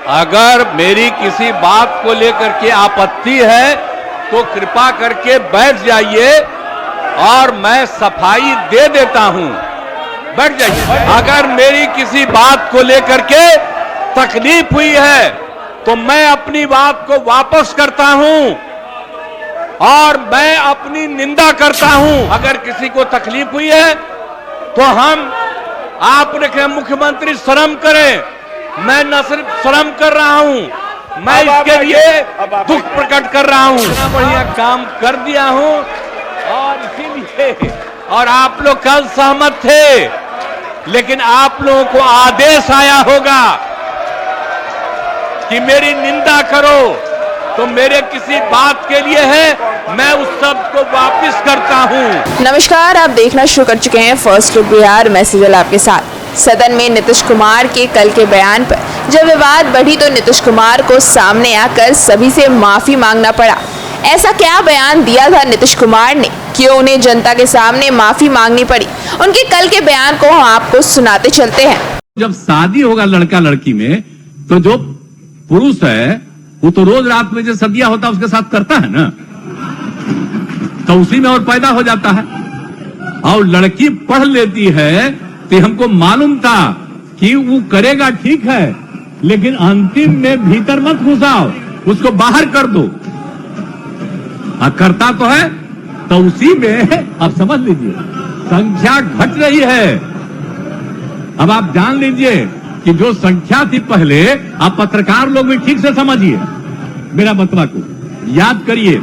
अगर मेरी किसी बात को लेकर के आपत्ति है तो कृपा करके बैठ जाइए और मैं सफाई दे देता हूं। बैठ जाइए। अगर मेरी किसी बात को लेकर के तकलीफ हुई है तो मैं अपनी बात को वापस करता हूं और मैं अपनी निंदा करता हूं। अगर किसी को तकलीफ हुई है तो आपने कहा मुख्यमंत्री शर्म करें, मैं न सिर्फ शर्म कर रहा हूं, मैं इसके लिए दुख प्रकट कर रहा हूं। इतना बढ़िया काम कर दिया हूं और इसीलिए और आप लोग कल सहमत थे, लेकिन आप लोगों को आदेश आया होगा कि मेरी निंदा करो, तो मेरे किसी बात के लिए है, मैं उस सब को वापस करता हूं। नमस्कार, आप देखना शुरू कर चुके हैं फर्स्ट लुक बिहार। मैं सिजल आपके साथ। सदन में नीतीश कुमार के कल के बयान पर जब विवाद बढ़ी तो नीतीश कुमार को सामने आकर सभी से माफी मांगना पड़ा। ऐसा क्या बयान दिया था नीतीश कुमार ने, क्यों उन्हें जनता के सामने माफी मांगनी पड़ी? उनके कल के बयान को हम आपको सुनाते चलते हैं। जब शादी होगा लड़का लड़की में, तो जो पुरुष है वो तो रोज रात में जो सदिया होता है उसके साथ करता है ना, तो उसी में और पैदा हो जाता है। और लड़की पढ़ लेती है तो हमको मालूम था कि वो करेगा, ठीक है, लेकिन अंतिम में भीतर मत घुसाओ, उसको बाहर कर दो। करता तो है, तो उसी में अब समझ लीजिए संख्या घट रही है। अब आप जान लीजिए कि जो संख्या थी पहले, आप पत्रकार लोग भी ठीक से समझिए मेरा बतवा को, याद करिए।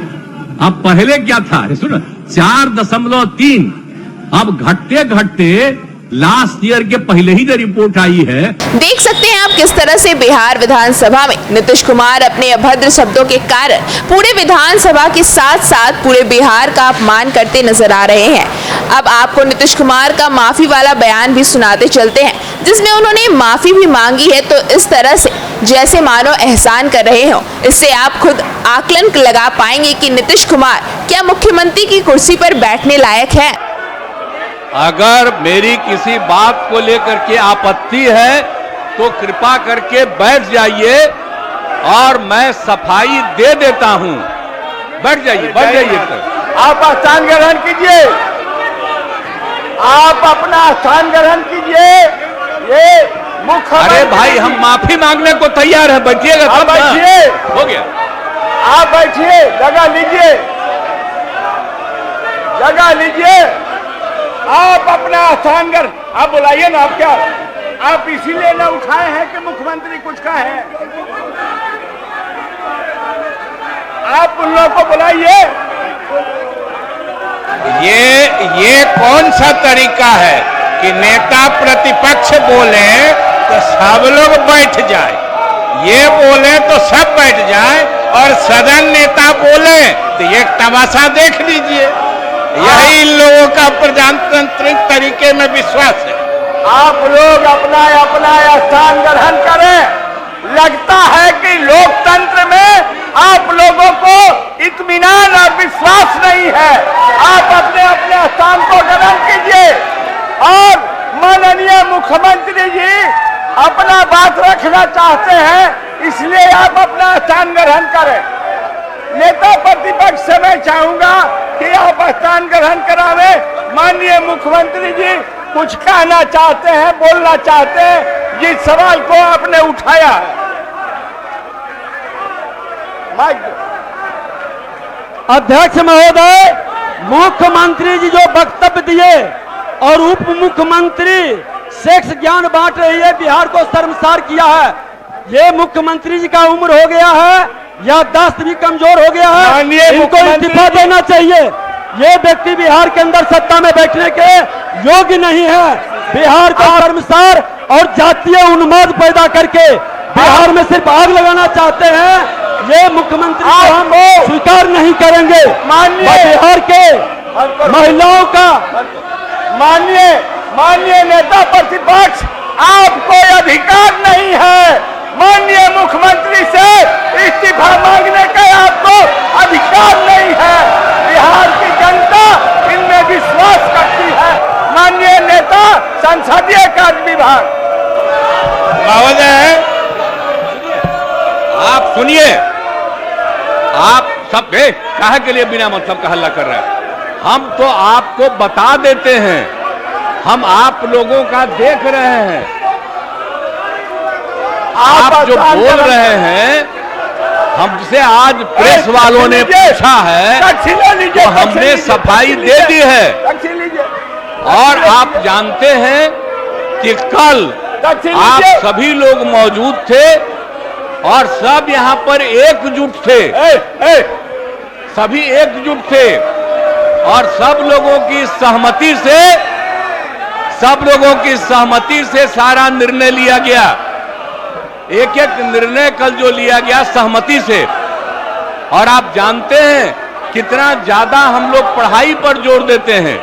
अब पहले क्या था, सुनो, 4.3, अब घटते घटते लास्ट ईयर के पहले ही जो रिपोर्ट आई है। देख सकते हैं आप किस तरह से बिहार विधानसभा में नीतीश कुमार अपने अभद्र शब्दों के कारण पूरे विधानसभा के साथ साथ पूरे बिहार का अपमान करते नजर आ रहे हैं। अब आपको नीतीश कुमार का माफी वाला बयान भी सुनाते चलते हैं, जिसमें उन्होंने माफी भी मांगी है, तो इस तरह से जैसे मानो एहसान कर रहे हो। इससे आप खुद आकलन लगा पाएंगे कि नीतीश कुमार क्या मुख्यमंत्री की कुर्सी पर बैठने लायक है। अगर मेरी किसी बात को लेकर के आपत्ति है तो कृपा करके बैठ जाइए और मैं सफाई दे देता हूं। बैठ जाइए, बैठ जाइए। आप स्थान ग्रहण कीजिए, आप अपना स्थान ग्रहण कीजिए। ये मुख्य, अरे भाई, हम माफी मांगने को तैयार हैं, बैठिएगा। आप बैठिए, हो गया, आप बैठिए, जगह लीजिए, जगह लीजिए। आप अपना स्थान ग्रहण, आप बुलाइए ना। आप क्या, आप इसीलिए ना उठाए हैं कि मुख्यमंत्री कुछ का है? आप उन लोगों को बुलाइए। ये कौन सा तरीका है कि नेता प्रतिपक्ष बोले तो सब लोग बैठ जाए, ये बोले तो सब बैठ जाए, और सदन नेता बोले तो ये तमाशा देख लीजिए। यही इन लोगों का प्रजातांत्रिक तरीके में विश्वास है। आप लोग अपना अपना स्थान ग्रहण करें। लगता है कि लोकतंत्र में आप लोगों को इत्मीनान और विश्वास नहीं है। आप अपने अपने स्थान को ग्रहण कीजिए और माननीय मुख्यमंत्री जी अपना बात रखना चाहते हैं, इसलिए आप अपना स्थान ग्रहण करें। नेता प्रतिपक्ष से मैं चाहूंगा कि आप स्थान ग्रहण करावे। माननीय मुख्यमंत्री जी कुछ कहना चाहते हैं, बोलना चाहते हैं जिस सवाल को आपने उठाया है। अध्यक्ष महोदय, मुख्यमंत्री जी जो वक्तव्य दिए और उप मुख्यमंत्री सेक्स ज्ञान बांट रही है, बिहार को शर्मसार किया है। ये मुख्यमंत्री जी का उम्र हो गया है या दस्त भी कमजोर हो गया है, इनको इस्तीफा देना चाहिए। ये व्यक्ति बिहार के अंदर सत्ता में बैठने के योग्य नहीं है। बिहार को शर्मसार और जातीय उन्माद पैदा करके बिहार में सिर्फ आग लगाना चाहते हैं। ये मुख्यमंत्री को हम स्वीकार नहीं करेंगे। बिहार के महिलाओं का माननीय नेता प्रतिपक्ष, आपको अधिकार नहीं है माननीय मुख्यमंत्री से इस्तीफा मांगने का। आपको अधिकार नहीं है। बिहार की जनता इनमें विश्वास करती है। माननीय नेता संसदीय कार्य विभाग महोदय, सुनिए, आप सब काहे के लिए बिना मतलब का हल्ला कर रहे हैं? हम तो आपको बता देते हैं, हम आप लोगों का देख रहे हैं। आप जो बोल रहे हैं, हमसे आज प्रेस वालों ने पूछा है तो हमने सफाई दे दी है। और आप जानते हैं कि कल आप सभी लोग मौजूद थे और सब यहां पर एकजुट थे, सभी एकजुट थे और सब लोगों की सहमति से सारा निर्णय लिया गया। एक एक निर्णय कल जो लिया गया सहमति से। और आप जानते हैं कितना ज्यादा हम लोग पढ़ाई पर जोर देते हैं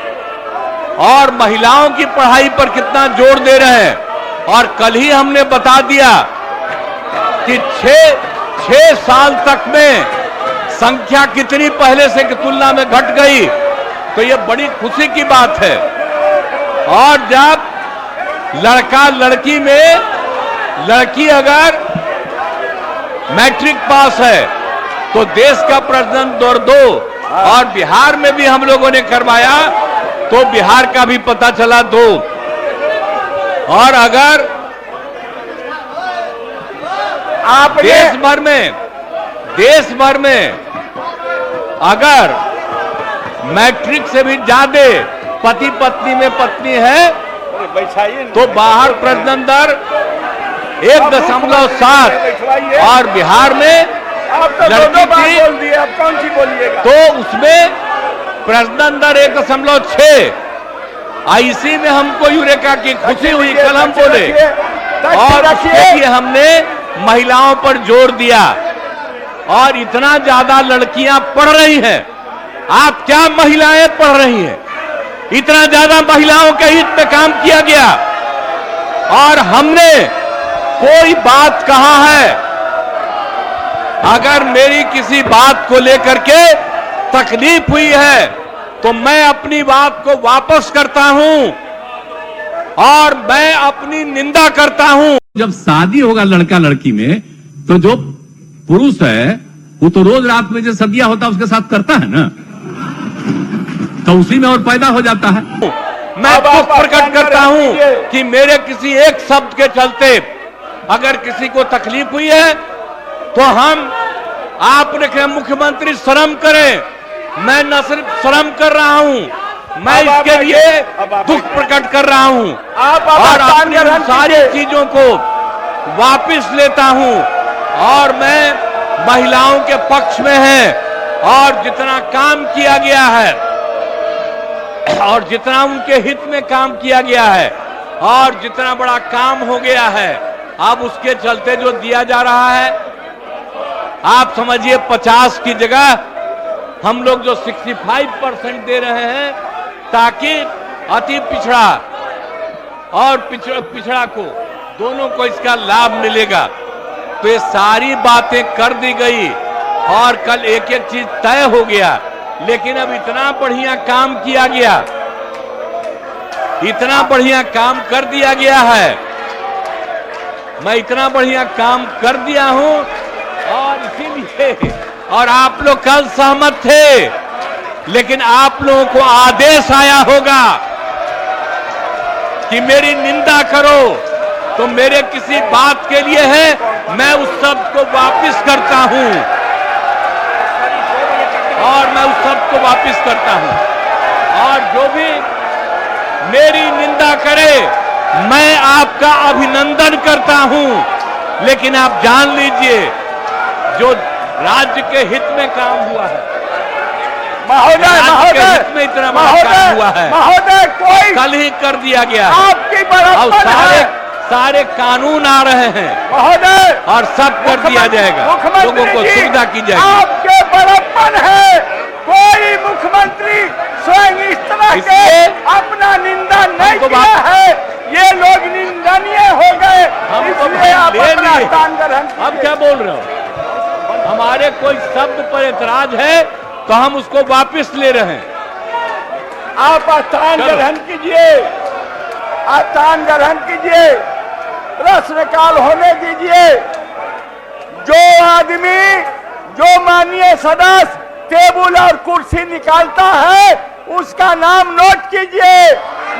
और महिलाओं की पढ़ाई पर कितना जोर दे रहे हैं। और कल ही हमने बता दिया कि 6 साल तक में संख्या कितनी पहले से की तुलना में घट गई, तो ये बड़ी खुशी की बात है। और जब लड़का लड़की में लड़की अगर मैट्रिक पास है तो देश का प्रजनन दर 2, और बिहार में भी हम लोगों ने करवाया तो बिहार का भी पता चला 2। और अगर आप देश भर में अगर मैट्रिक से भी ज्यादा पति पत्नी में पत्नी है तो बाहर प्रजनन दर 1.7 और बिहार में लड़की की कौन सी बोलिएगा तो उसमें प्रजनन दर 1.6। इसी में हमको यूरेका की खुशी हुई, कल हम बोले, और इसलिए हमने महिलाओं पर जोर दिया। और इतना ज्यादा लड़कियां पढ़ रही हैं, आप क्या महिलाएं पढ़ रही हैं, इतना ज्यादा महिलाओं के हित में काम किया गया। और हमने कोई बात कहा है, अगर मेरी किसी बात को लेकर के तकलीफ हुई है तो मैं अपनी बात को वापस करता हूं और मैं अपनी निंदा करता हूं। जब शादी होगा लड़का लड़की में तो जो पुरुष है वो तो रोज रात में जो सदिया होता है उसके साथ करता है ना, तो उसी में और पैदा हो जाता है। मैं दुख प्रकट करता हूं कि मेरे किसी एक शब्द के चलते अगर किसी को तकलीफ हुई है तो आपने कहा मुख्यमंत्री शर्म करें। मैं न सिर्फ शर्म कर रहा हूं, मैं इसके लिए दुख प्रकट कर रहा हूं और अपनी सारी चीजों को वापस लेता हूं। और मैं महिलाओं के पक्ष में है और जितना काम किया गया है और जितना उनके हित में काम किया गया है और जितना बड़ा काम हो गया है, अब उसके चलते जो दिया जा रहा है, आप समझिए 50 की जगह हम लोग जो 65% दे रहे हैं ताकि अति पिछड़ा और पिछड़ा को दोनों को इसका लाभ मिलेगा। तो ये सारी बातें कर दी गई और कल एक एक चीज तय हो गया। लेकिन अब इतना बढ़िया काम किया गया, इतना बढ़िया काम कर दिया गया है, मैं इतना बढ़िया काम कर दिया हूं और इसीलिए, और आप लोग कल सहमत थे, लेकिन आप लोगों को आदेश आया होगा कि मेरी निंदा करो, तो मेरे किसी बात के लिए है, मैं उस शब्द को वापस करता हूं और मैं उस शब्द को वापस करता हूं। और जो भी मेरी निंदा करे मैं आपका अभिनंदन करता हूं, लेकिन आप जान लीजिए जो राज्य के हित में काम हुआ है, महोदय हित में इतना बड़ा काम हुआ है, महोदय कोई कल ही कर दिया गया है। आपकी बड़प्पन है, सारे कानून आ रहे हैं महोदय, और सब कर दिया जाएगा, लोगों को सुविधा की जाएगी। आपके बड़प्पन है, कोई मुख्यमंत्री स्वयं इस तरह के अपना निंदा नहीं किया है, ये लोग निंदनीय हो गए, इसलिए आप अपना स्थान ग्रहण कीजिए। अब क्या बोल रहे हो? हमारे कोई शब्द पर एतराज है तो हम उसको वापस ले रहे हैं। आप स्थान ग्रहण कीजिए, स्थान ग्रहण कीजिए, प्रश्नकाल होने दीजिए। जो आदमी जो माननीय सदस्य टेबल और कुर्सी निकालता है उसका नाम नोट कीजिए।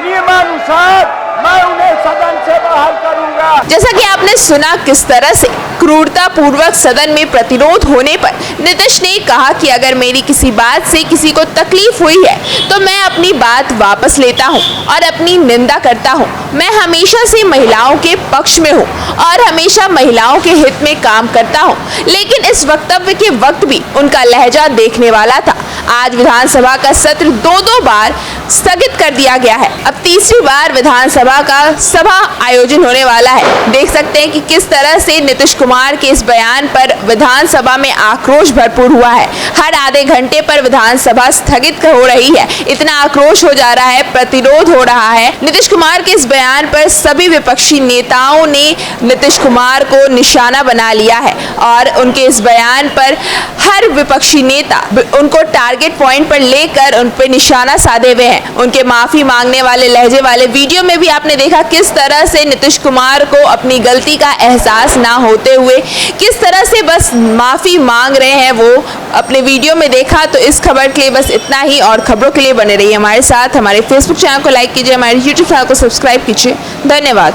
नियमानुसार मैं उन्हें सदन से बाहर करूंगा। जैसा कि आपने सुना किस तरह से क्रूरता पूर्वक सदन में प्रतिरोध होने पर नीतीश ने कहा कि अगर मेरी किसी बात से किसी को तकलीफ हुई है तो मैं अपनी बात वापस लेता हूं और अपनी निंदा करता हूं। मैं हमेशा से महिलाओं के पक्ष में हूं और हमेशा महिलाओं के हित में काम करता हूं, लेकिन इस वक्तव्य के वक्त भी उनका लहजा देखने वाला था। आज विधानसभा का सत्र दो बार स्थगित कर दिया गया है। अब तीसरी बार विधानसभा का सभा आयोजन होने वाला है। देख सकते हैं कि किस तरह से नीतीश कुमार के इस बयान पर विधानसभा में आक्रोश भरपूर हुआ है। हर आधे घंटे पर विधानसभा स्थगित हो रही है। इतना आक्रोश हो जा रहा है, प्रतिरोध हो रहा है। नीतीश कुमार के इस बयान पर सभी विपक्षी नेताओं ने नीतीश कुमार को निशाना बना लिया है और उनके इस बयान पर हर विपक्षी नेता उनको टारगेट पॉइंट पर लेकर उन पर निशाना साधे हुए हैं। उनके माफी मांगने वाले लहजे वाले वीडियो में भी आपने देखा किस तरह से नीतीश कुमार को अपनी गलती का एहसास ना होते हुए किस तरह से बस माफी मांग रहे हैं वो अपने वीडियो में देखा। तो इस खबर के लिए बस इतना ही और खबरों के लिए बने रहिए हमारे साथ। हमारे फेसबुक चैनल को लाइक कीजिए, हमारे यूट्यूब चैनल को सब्सक्राइब कीजिए। धन्यवाद।